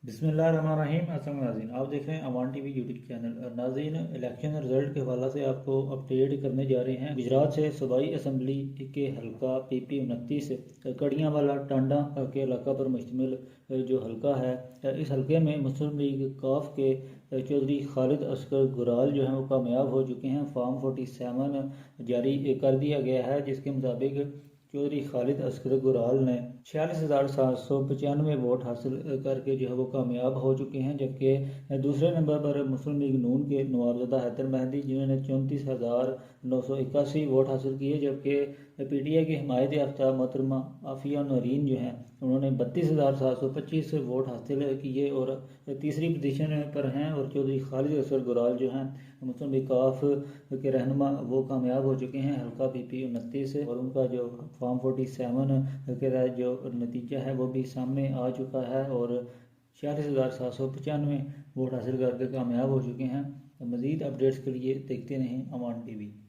बिस्मिल्लाहिर्रहमानिर्रहीम। अस्सलाम नाज़रीन, आप देख रहे हैं अवान टीवी यूट्यूब चैनल। नाज़रीन, इलेक्शन रिजल्ट के हवाले से आपको अपडेट करने जा रहे हैं। गुजरात से सूबाई असम्बली के हलका PP 29 कड़ियाँ वाला टांडा के इलाका पर मुश्तमिल जो हलका है, इस हलके में मुस्लिम लीग काफ के चौधरी खालिद असगर गुराल जो हैं वो कामयाब हो चुके हैं। फॉर्म 47 जारी कर दिया गया है, जिसके मुताबिक चौधरी खालिद असगर गुराल ने 46,795 वोट हासिल करके जो है वो कामयाब हो चुके हैं। जबकि दूसरे नंबर पर मुस्लिम लीग नून के नवाबज़दा हैदर मेहदी, जिन्होंने 34,981 वोट हासिल किए। जबकि PTI की हिमायत याफ्ता मोहतरमा आफिया नरीन जो हैं उन्होंने 32,725 वोट हासिल किए और तीसरी पोजीशन पर हैं। और चौधरी खालिद असगर गुराल जो हैं मुस्लिम लीग काफ के रहनुमा, वो कामयाब हो चुके हैं हल्का PP 29 से। और उनका जो फॉर्म 47 के तहत जो नतीजा है वो भी सामने आ चुका है और 46,795 वोट हासिल करके कामयाब हो चुके हैं। मज़ीद अपडेट्स के लिए देखते रहें अवान TV।